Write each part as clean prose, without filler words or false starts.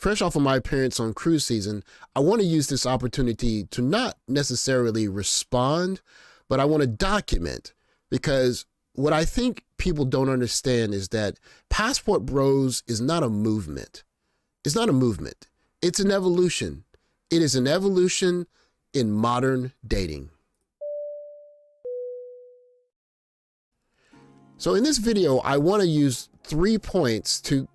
fresh off of my appearance on cruise season, I want to use this opportunity to not necessarily respond, but I want to document, because what I think people don't understand is that Passport Bros is not a movement. It's not a movement. It's an evolution. It is an evolution in modern dating. So in this video, I want to use 3 points to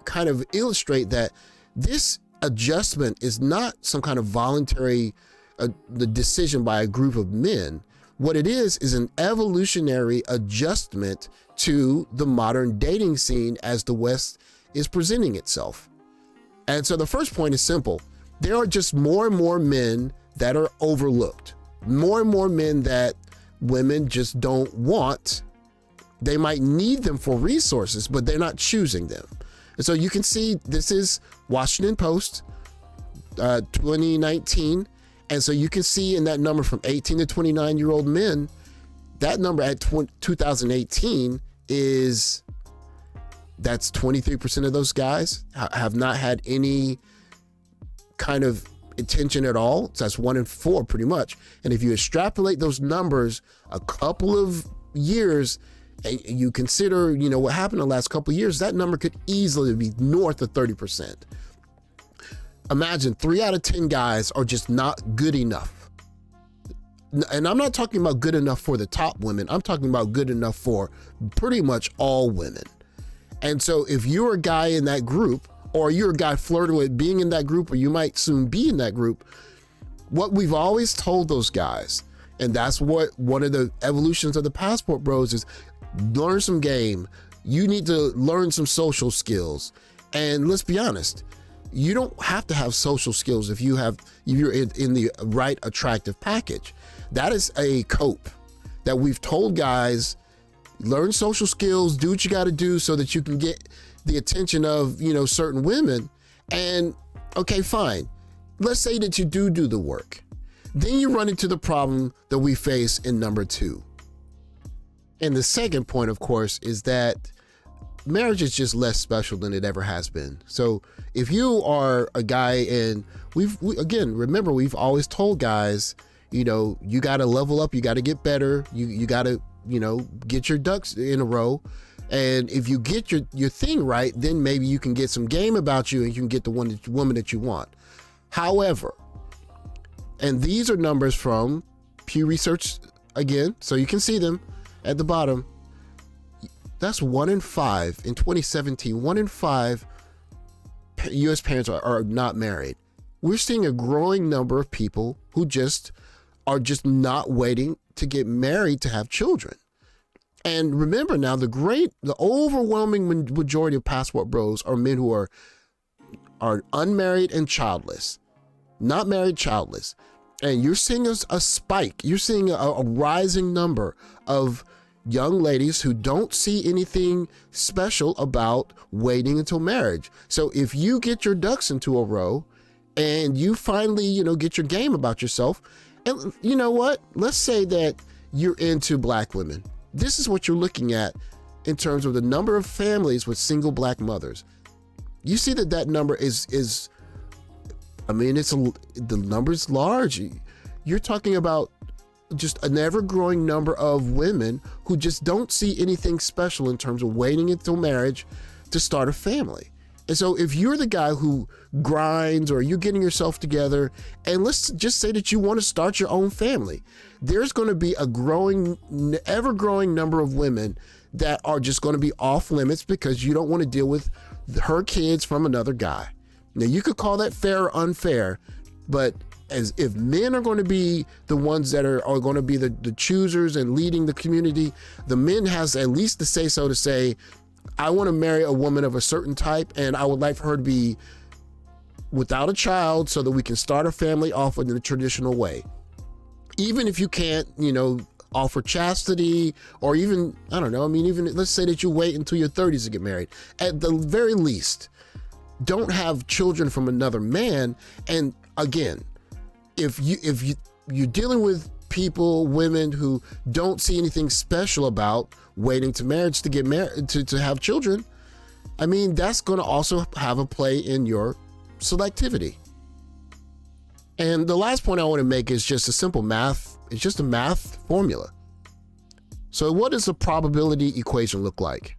kind of illustrate that this adjustment is not some kind of voluntary the decision by a group of men. What it is an evolutionary adjustment to the modern dating scene as the West is presenting itself. And so the first point is simple. There are just more and more men that are overlooked, more and more men that women just don't want. They might need them for resources, but they're not choosing them. And so you can see this is Washington Post, 2019. And so you can see in that number from 18 to 29-year-old men, that number at 2018 is, that's 23% of those guys have not had any kind of attention at all. So that's 1 in 4 pretty much. And if you extrapolate those numbers a couple of years, and you consider, you know, what happened the last couple of years, that number could easily be north of 30%. Imagine 3 out of 10 guys are just not good enough. And I'm not talking about good enough for the top women. I'm talking about good enough for pretty much all women. And so if you're a guy in that group, or you're a guy flirting with being in that group, or you might soon be in that group, what we've always told those guys, and that's what one of the evolutions of the Passport Bros is, learn some game. You need to learn some social skills. And let's be honest, you don't have to have social skills if you're in the right attractive package. That is a cope that we've told guys, learn social skills, do what you got to do so that you can get the attention of, you know, certain women. And okay, fine. Let's say that you do the work. Then you run into the problem that we face in number 2. And the second point, of course, is that marriage is just less special than it ever has been. So if you are a guy, and again, remember, we've always told guys, you know, you got to level up, you got to get better, you got to, you know, get your ducks in a row. And if you get your thing right, then maybe you can get some game about you and you can get the woman that you want. However, and these are numbers from Pew Research again, so you can see them at the bottom. That's 1 in 5 in 2017. 1 in 5 U.S. parents are not married. We're seeing a growing number of people who are just not waiting to get married to have children. And remember now, the overwhelming majority of Passport Bros are men who are unmarried and childless, not married, childless. And you're seeing a spike. You're seeing a rising number of young ladies who don't see anything special about waiting until marriage. So if you get your ducks into a row and you finally, you know, get your game about yourself, and you know what? Let's say that you're into Black women. This is what you're looking at in terms of the number of families with single Black mothers. You see that number is I mean, the number's large. You're talking about just an ever-growing number of women who just don't see anything special in terms of waiting until marriage to start a family. And so if you're the guy who grinds, or you're getting yourself together, and let's just say that you want to start your own family, there's going to be a ever-growing number of women that are just going to be off limits because you don't want to deal with her kids from another guy. Now, you could call that fair or unfair, but as if men are going to be the ones that are going to be the choosers and leading the community, the men has at least the say so to say, I want to marry a woman of a certain type, and I would like for her to be without a child so that we can start a family off in the traditional way. Even if you can't, you know, offer chastity, or even, I don't know, I mean, even let's say that you wait until your 30s to get married. At the very least, don't have children from another man. And again, if you're dealing with people, women who don't see anything special about waiting to marriage to get married, to have children, I mean, that's going to also have a play in your selectivity. And the last point I want to make is just a simple math. It's just a math formula. So what does the probability equation look like?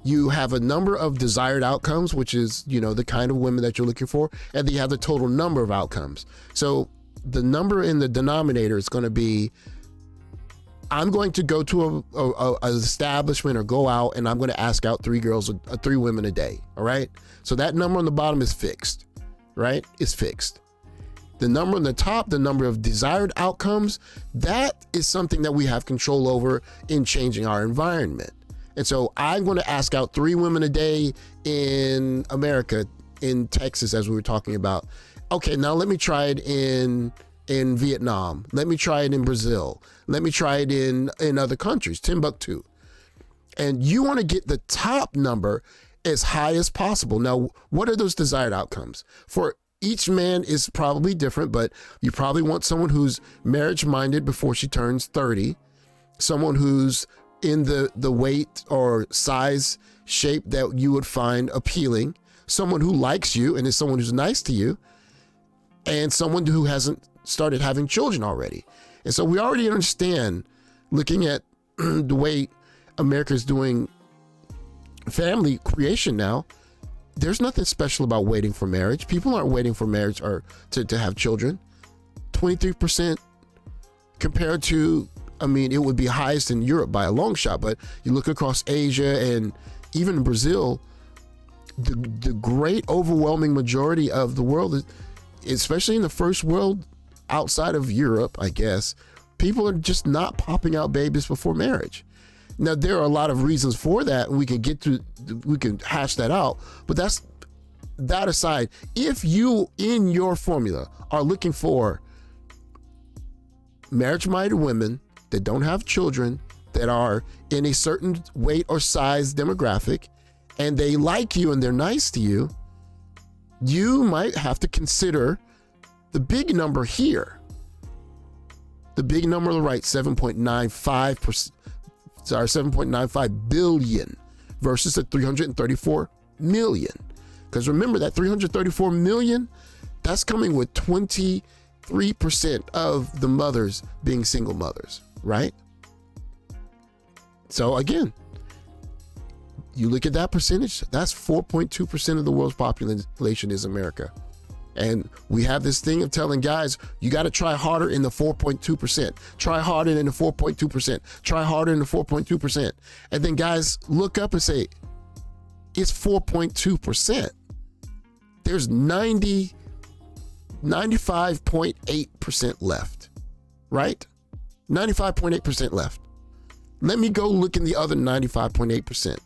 You have a number of desired outcomes, which is, the kind of women that you're looking for, and then you have the total number of outcomes. So the number in the denominator is going to be, I'm going to go to an establishment or go out, and I'm going to ask out 3 women a day. All right. So that number on the bottom is fixed, right? It's fixed. The number on the top, the number of desired outcomes, that is something that we have control over in changing our environment. And so I'm going to ask out 3 women a day in America, in Texas, as we were talking about. Okay, now let me try it in Vietnam. Let me try it in Brazil. Let me try it in other countries, Timbuktu. And you want to get the top number as high as possible. Now, what are those desired outcomes? For each man is probably different, but you probably want someone who's marriage-minded before she turns 30, someone who's in the weight or size shape that you would find appealing, someone who likes you and is someone who's nice to you, and someone who hasn't started having children already. And so we already understand, looking at the way America is doing family creation now, there's nothing special about waiting for marriage. People aren't waiting for marriage or to have children. 23% compared to, it would be highest in Europe by a long shot, but you look across Asia and even in Brazil, the great overwhelming majority of the world, especially in the first world outside of Europe, I guess, people are just not popping out babies before marriage. Now, there are a lot of reasons for that, and we can hash that out, but that's that aside. If you, in your formula, are looking for marriage-minded women that don't have children, that are in a certain weight or size demographic, and they like you and they're nice to you, you might have to consider the big number here. The big number on the right, 7.95 billion versus the 334 million. Because remember, that 334 million, that's coming with 23% of the mothers being single mothers, right? So again, you look at that percentage, that's 4.2% of the world's population is America. And we have this thing of telling guys, you got to try harder in the 4.2%, try harder in the 4.2%, try harder in the 4.2%. And then guys look up and say, it's 4.2%. There's 95.8% left, right? 95.8% left. Let me go look in the other 95.8%.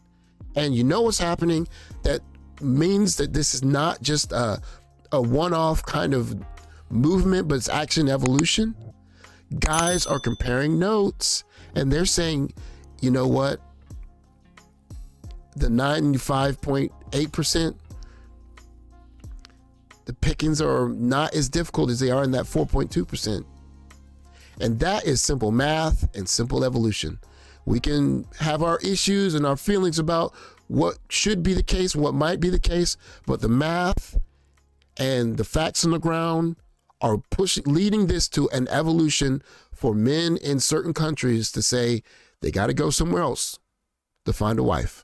And you know what's happening? That means that this is not just a one-off kind of movement, but it's actually an evolution. Guys are comparing notes and they're saying, you know what? The 95.8%, the pickings are not as difficult as they are in that 4.2%. And that is simple math and simple evolution. We can have our issues and our feelings about what should be the case, what might be the case, but the math and the facts on the ground are leading this to an evolution for men in certain countries to say they got to go somewhere else to find a wife.